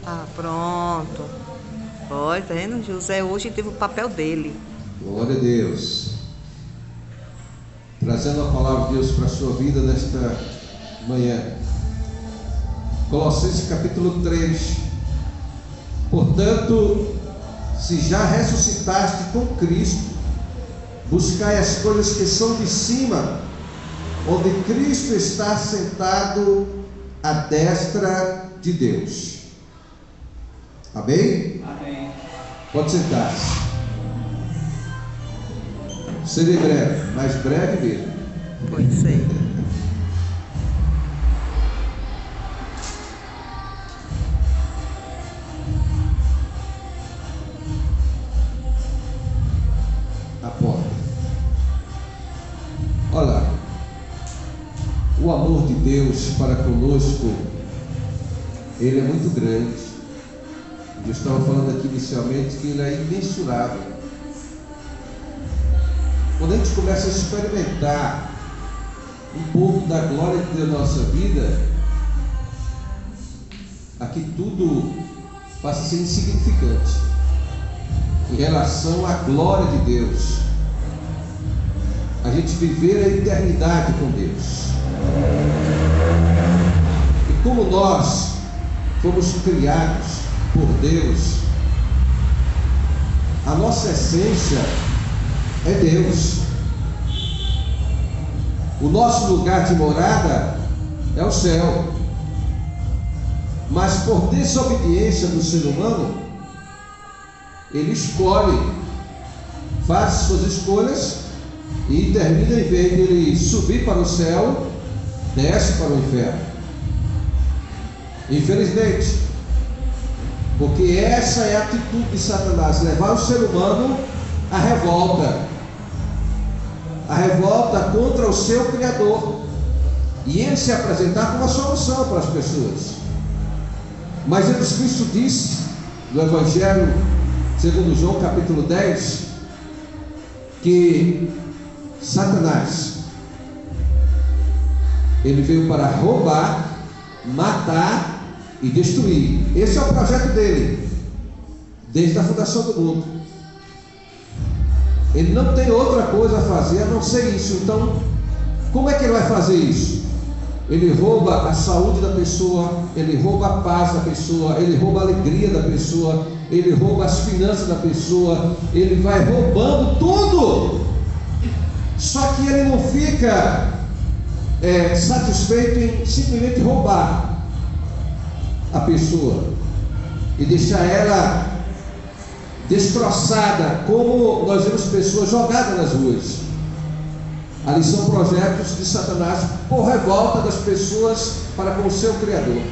Ah, pronto. Olha, tá vendo? José hoje teve o papel dele. Glória a Deus. Trazendo a palavra de Deus para a sua vida nesta manhã. Colossenses capítulo 3. Portanto, se já ressuscitaste com Cristo, buscai as coisas que são de cima, onde Cristo está sentado à destra de Deus. Amém? Amém. Pode sentar-se. Serei breve, mas breve mesmo. Pois é. A porta. Olha, o amor de Deus para conosco, ele é muito grande. Eu estava falando aqui inicialmente que ele é imensurável. Quando a gente começa a experimentar um pouco da glória de Deus na nossa vida, aqui tudo passa a ser insignificante em relação à glória de Deus. A gente viver a eternidade com Deus. E como nós fomos criados por Deus, a nossa essência é Deus. O nosso lugar de morada é o céu. Mas por desobediência do ser humano, ele escolhe, faz suas escolhas e termina, em vez de ele subir para o céu, desce para o inferno. Infelizmente, porque essa é a atitude de Satanás, levar o ser humano à revolta. A revolta contra o seu Criador, e ele se apresentar como a solução para as pessoas. Mas Jesus Cristo disse no Evangelho segundo João capítulo 10 que Satanás, ele veio para roubar, matar e destruir. Esse é o projeto dele desde a fundação do mundo. Ele não tem outra coisa a fazer a não ser isso. Então, como é que ele vai fazer isso? Ele rouba a saúde da pessoa, ele rouba a paz da pessoa, ele rouba a alegria da pessoa, ele rouba as finanças da pessoa, ele vai roubando tudo. Só que ele não fica satisfeito em simplesmente roubar a pessoa e deixar ela destroçada, como nós vemos pessoas jogadas nas ruas. Ali são projetos de Satanás por revolta das pessoas para com o seu Criador.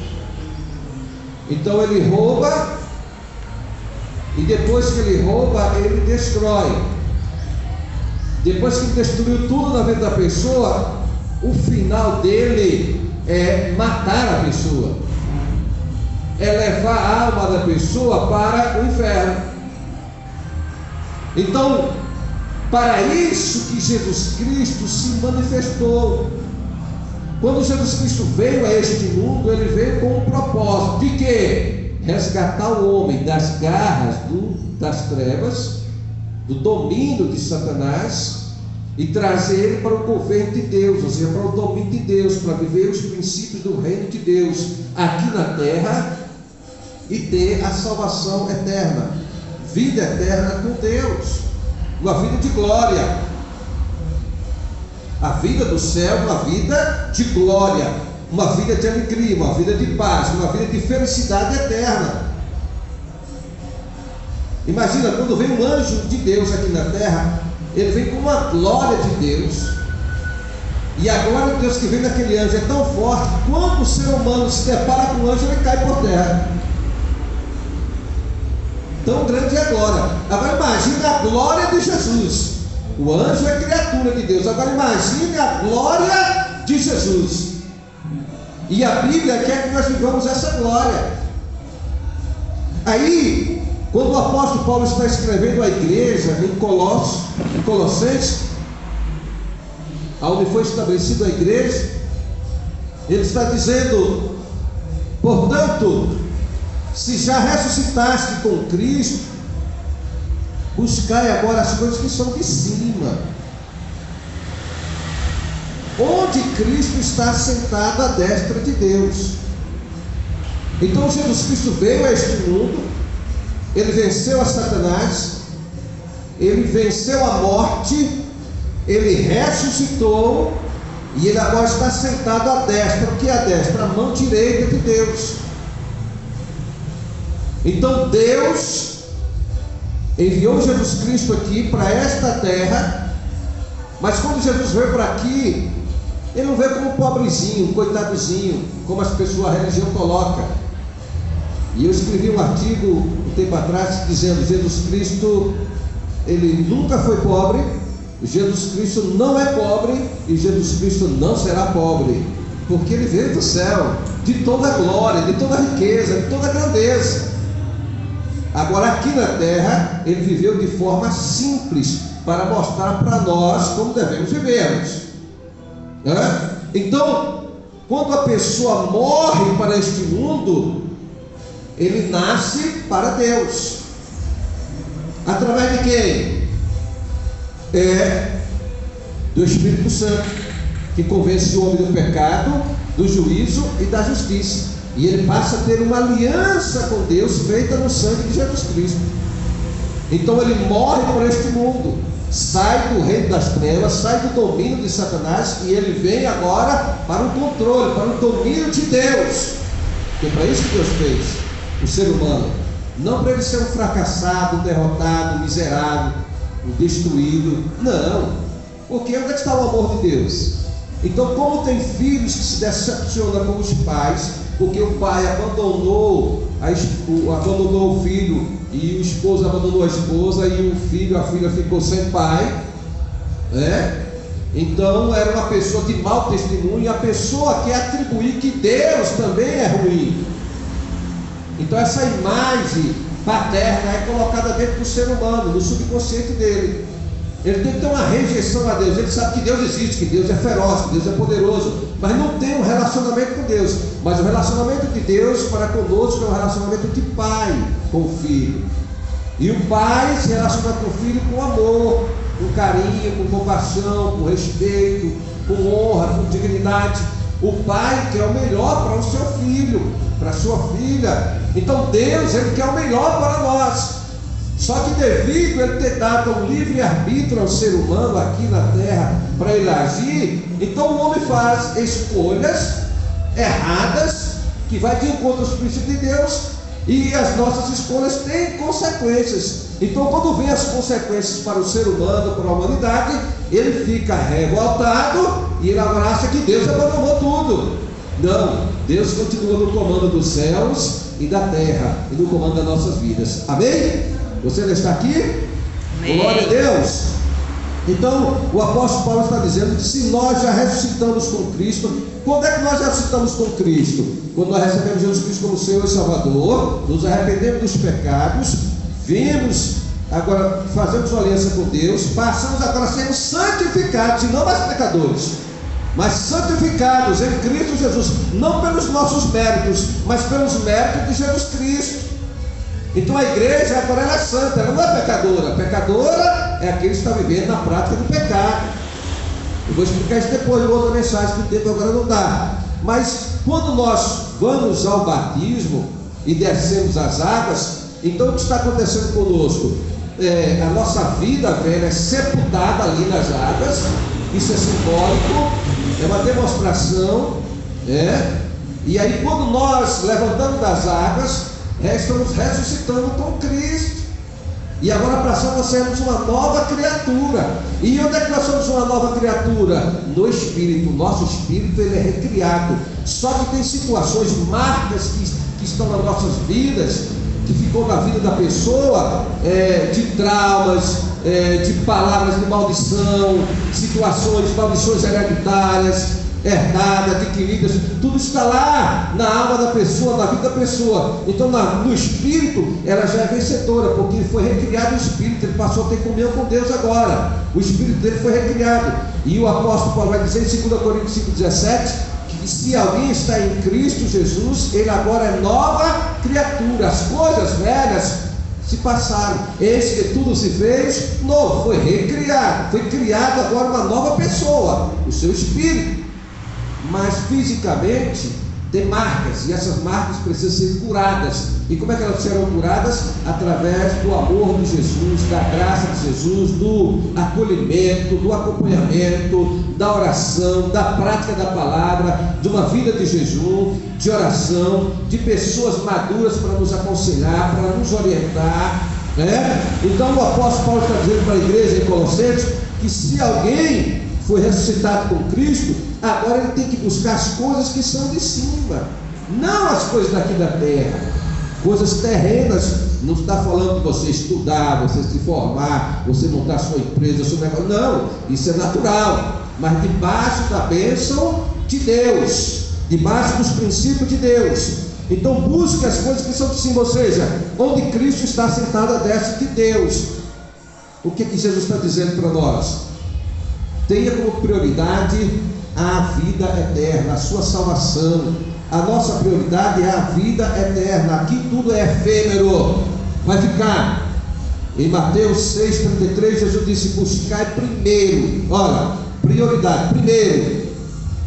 Então ele rouba, e depois que ele rouba, ele destrói. Depois que ele destruiu tudo na vida da pessoa, o final dele é matar a pessoa, é levar a alma da pessoa para o inferno. Então, para isso que Jesus Cristo se manifestou. Quando Jesus Cristo veio a este mundo, ele veio com um propósito de quê? Resgatar o homem das garras das trevas, do domínio de Satanás, e trazer ele para o governo de Deus, ou seja, para o domínio de Deus, para viver os princípios do reino de Deus aqui na terra e ter a salvação eterna, vida eterna com Deus, uma vida de glória. A vida do céu, uma vida de glória, uma vida de alegria, uma vida de paz, uma vida de felicidade eterna. Imagina quando vem um anjo de Deus aqui na terra, ele vem com uma glória de Deus, e a glória de Deus que vem naquele anjo é tão forte que quando o ser humano se depara com o anjo, ele cai por terra. Tão grande é a glória. Agora imagine a glória de Jesus. O anjo é criatura de Deus. Agora imagine a glória de Jesus. E a Bíblia quer que nós vivamos essa glória. Aí, quando o apóstolo Paulo está escrevendo à igreja em Colossenses, onde foi estabelecida a igreja, ele está dizendo: portanto, se já ressuscitaste com Cristo, buscai agora as coisas que são de cima, onde Cristo está sentado à destra de Deus. Então Jesus Cristo veio a este mundo, ele venceu a Satanás, ele venceu a morte, ele ressuscitou, e ele agora está sentado à destra. O que é a destra? A mão direita de Deus. Então Deus enviou Jesus Cristo aqui para esta terra, mas quando Jesus veio para aqui, ele não veio como pobrezinho, coitadozinho, como as pessoas, a religião coloca. E eu escrevi um artigo um tempo atrás dizendo: Jesus Cristo, ele nunca foi pobre, Jesus Cristo não é pobre e Jesus Cristo não será pobre, porque ele veio do céu, de toda a glória, de toda a riqueza, de toda a grandeza. Agora aqui na terra ele viveu de forma simples, para mostrar para nós como devemos vivermos. Então, quando a pessoa morre para este mundo, ele nasce para Deus. Através de quem? Do Espírito Santo, que convence o homem do pecado, do juízo e da justiça. E ele passa a ter uma aliança com Deus feita no sangue de Jesus Cristo. Então ele morre por este mundo, sai do reino das trevas, sai do domínio de Satanás, e ele vem agora para o controle, para o domínio de Deus. Porque para isso que Deus fez o ser humano, não para ele ser um fracassado, derrotado, miserável, destruído. Não, porque onde é que está o amor de Deus? Então, como tem filhos que se decepcionam com os pais, porque o pai abandonou o filho, e o esposo abandonou a esposa, e o filho, a filha ficou sem pai, então era uma pessoa de mau testemunho, e a pessoa quer atribuir que Deus também é ruim. Então essa imagem paterna é colocada dentro do ser humano, no subconsciente dele. Ele tem que ter uma rejeição a Deus. Ele sabe que Deus existe, que Deus é feroz, que Deus é poderoso, mas não tem um relacionamento com Deus. Mas o relacionamento de Deus para conosco é um relacionamento de pai com o filho. E o pai se relaciona com o filho com amor, com carinho, com compaixão, com respeito, com honra, com dignidade. O pai quer o melhor para o seu filho, para a sua filha. Então Deus, ele quer o melhor para nós. Só que devido a ele ter dado um livre-arbítrio ao ser humano aqui na terra para ele agir, então o homem faz escolhas erradas, que vai de encontro aos princípios de Deus, e as nossas escolhas têm consequências. Então quando vem as consequências para o ser humano, para a humanidade, ele fica revoltado, e ele agora acha que Deus abandonou tudo. Não, Deus continua no comando dos céus e da terra, e no comando das nossas vidas. Amém? Você ainda está aqui? Amém. Glória a Deus. Então o apóstolo Paulo está dizendo que se nós já ressuscitamos com Cristo, quando é que nós ressuscitamos com Cristo? Quando nós recebemos Jesus Cristo como Senhor e Salvador, nos arrependemos dos pecados, vimos, agora fazemos uma aliança com Deus, passamos agora a sermos santificados, e não mais pecadores, mas santificados em Cristo Jesus, não pelos nossos méritos, mas pelos méritos de Jesus Cristo. Então a igreja agora ela é santa, ela não é pecadora. Pecadora é aquele que está vivendo na prática do pecado. Eu vou explicar isso depois em outra mensagem, que o tempo agora não dá. Mas quando nós vamos ao batismo e descemos as águas, então o que está acontecendo conosco? A nossa vida velha é sepultada ali nas águas. Isso é simbólico, é uma demonstração, e aí quando nós levantamos das águas, estamos ressuscitando com Cristo, e agora passamos a sermos uma nova criatura. E onde é que nós somos uma nova criatura? No Espírito. O nosso Espírito, ele é recriado. Só que tem situações, marcas que estão nas nossas vidas, que ficou na vida da pessoa, de traumas, de palavras de maldição, maldições hereditárias, herdadas, adquiridas, tudo está lá na alma da pessoa, na vida da pessoa. Então no Espírito ela já é vencedora, porque foi recriado o Espírito, ele passou a ter comunhão com Deus agora. O Espírito dele foi recriado. E o apóstolo Paulo vai dizer em 2 Coríntios 5,17 que se alguém está em Cristo Jesus, ele agora é nova criatura. criatura, as coisas velhas se passaram, eis que tudo se fez novo, foi recriado, foi criado agora uma nova pessoa, o seu espírito, mas fisicamente tem marcas, e essas marcas precisam ser curadas. E como é que elas serão curadas? Através do amor de Jesus, da graça de Jesus, do acolhimento, do acompanhamento, da oração, da prática da palavra, de uma vida de jejum, de oração, de pessoas maduras para nos aconselhar, para nos orientar, né? Então o apóstolo Paulo está dizendo para a igreja em Colossenses que se alguém foi ressuscitado com Cristo, agora ele tem que buscar as coisas que são de cima, não as coisas daqui da terra, coisas terrenas. Não está falando de você estudar, você se formar, você montar sua empresa, seu negócio, não, isso é natural, mas debaixo da bênção de Deus, debaixo dos princípios de Deus. Então busque as coisas que são de cima, ou seja, onde Cristo está sentado à destra de Deus. O que Jesus está dizendo para nós? Tenha como prioridade a vida eterna, a sua salvação. A nossa prioridade é a vida eterna. Aqui tudo é efêmero, vai ficar. Em Mateus 6,33 Jesus disse: buscai primeiro, olha, prioridade, primeiro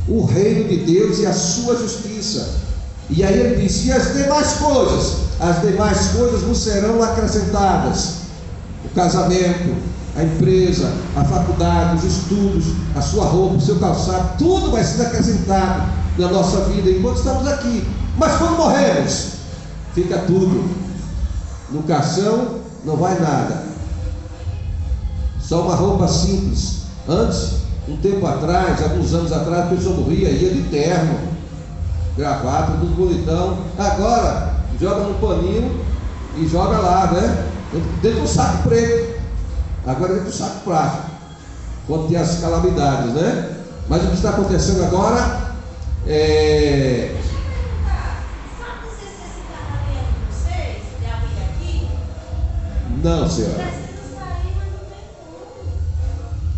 o reino de Deus e a sua justiça. E aí ele disse: e as demais coisas vos serão acrescentadas. O casamento, a empresa, a faculdade, os estudos, a sua roupa, o seu calçado, tudo vai ser acrescentado na nossa vida enquanto estamos aqui. Mas quando morremos, fica tudo no caixão, não vai nada, só uma roupa simples. Antes, um tempo atrás, alguns anos atrás, a pessoa morria, ia de terno, gravata, tudo bonitão. Agora joga no paninho e joga lá, né? Dentro do saco preto. Agora dentro do saco plástico, quando tem as calamidades, né? Mas o que está acontecendo agora é... Não, senhora.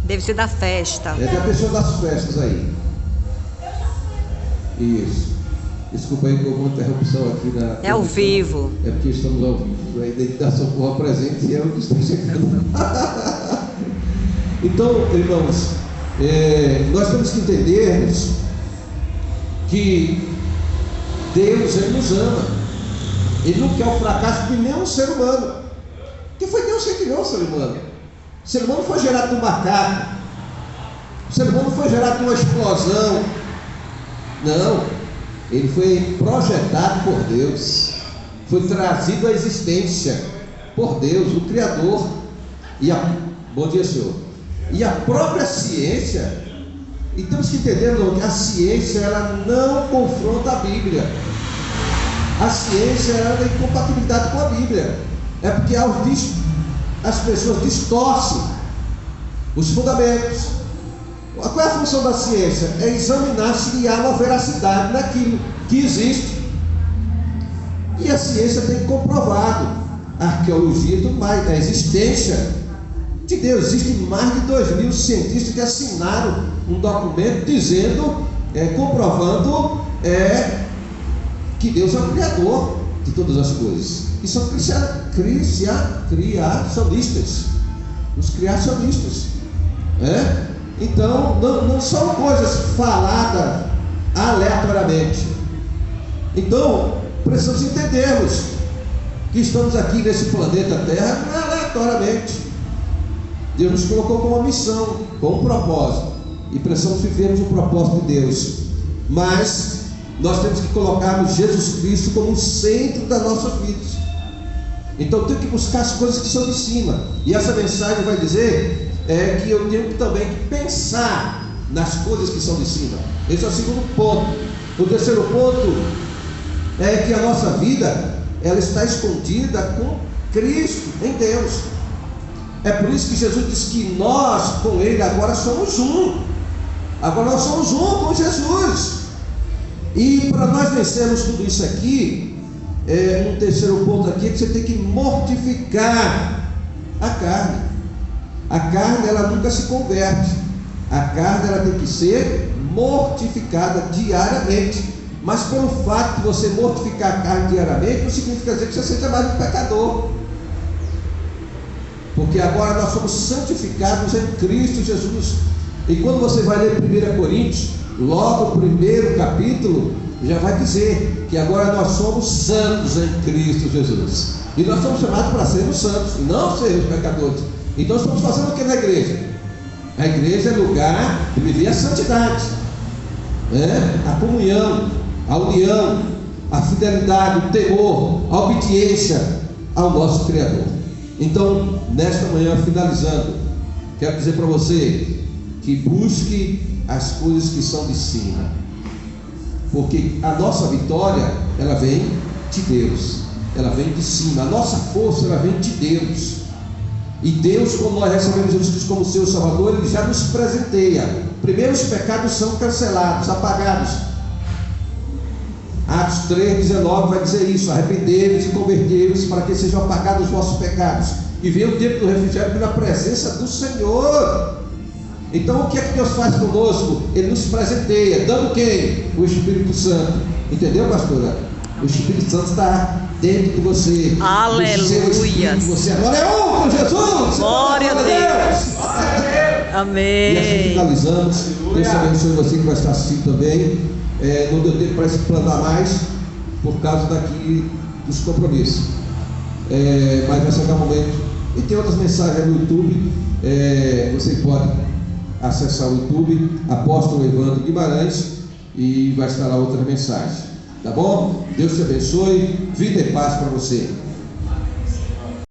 Deve ser da festa. É da pessoa das festas aí. Isso. Desculpa aí que houve uma interrupção aqui na... É ao vivo. É porque estamos ao vivo. A identificação por presente e é o que está chegando. Então, irmãos, nós temos que entendermos que Deus, Ele nos ama. Ele não quer o fracasso de nenhum ser humano. Porque foi Deus que criou o ser humano. O ser humano foi gerado de um macaco. O ser humano foi gerado de uma explosão. Não. Ele foi projetado por Deus. Foi trazido à existência por Deus, o Criador. Bom dia, Senhor. E a própria ciência, e temos que entender que a ciência ela não confronta a Bíblia. A ciência ela é incompatibilidade com a Bíblia. É porque as pessoas distorcem os fundamentos. Qual é a função da ciência? É examinar se há uma veracidade naquilo que existe. E a ciência tem comprovado, a arqueologia e tudo mais, a existência de Deus. Existem mais de 2.000 cientistas que assinaram um documento dizendo, comprovando que Deus é o Criador de todas as coisas. E são criacionistas, os criacionistas, Então não são coisas faladas aleatoriamente. Então precisamos entendermos que estamos aqui nesse planeta Terra não é aleatoriamente. Deus nos colocou com uma missão, com um propósito, e precisamos vivermos o propósito de Deus. Mas nós temos que colocarmos Jesus Cristo como o centro das nossas vidas. Então temos que buscar as coisas que são de cima. E essa mensagem vai dizer que eu tenho também que pensar nas coisas que são de cima. Esse é o segundo ponto. O terceiro ponto é que a nossa vida ela está escondida com Cristo em Deus. É por isso que Jesus disse que nós com Ele agora somos um. Agora nós somos um com Jesus. E para nós vencermos tudo isso aqui, um terceiro ponto aqui é que você tem que mortificar a carne. A carne ela nunca se converte. A carne ela tem que ser mortificada diariamente. Mas pelo fato de você mortificar a carne diariamente, não significa dizer que você seja mais um pecador. Porque agora nós somos santificados em Cristo Jesus. E quando você vai ler 1 Coríntios, logo o primeiro capítulo, já vai dizer que agora nós somos santos em Cristo Jesus. E nós somos chamados para sermos santos, e não sermos pecadores. Então estamos fazendo o que na igreja? A igreja é lugar de viver a santidade, né? A comunhão, a união, a fidelidade, o temor, a obediência ao nosso Criador. Então, nesta manhã, finalizando, quero dizer para você que busque as coisas que são de cima, porque a nossa vitória, ela vem de Deus, ela vem de cima. A nossa força, ela vem de Deus. E Deus, quando nós recebemos Jesus Cristo como seu Salvador, Ele já nos presenteia. Primeiro, os pecados são cancelados, apagados. Atos 3,19 vai dizer isso: arrependei-vos e convertei-vos para que sejam apagados os vossos pecados, e venha o tempo do refrigério pela presença do Senhor. Então o que é que Deus faz conosco? Ele nos presenteia, dando quem? O Espírito Santo. Entendeu, pastora? O Espírito Santo está dentro de você. Aleluia. Você agora é um com Jesus. Glória a Deus. Amém. E assim finalizamos. Deus abençoe você que vai estar assistindo também. Não deu tempo para explanar mais por causa daqui dos compromissos. Mas vai chegar um momento. E tem outras mensagens no YouTube. Você pode acessar o YouTube, Apóstolo Evandro Guimarães, e vai estar lá outra mensagem. Tá bom? Deus te abençoe. Vida e paz para você.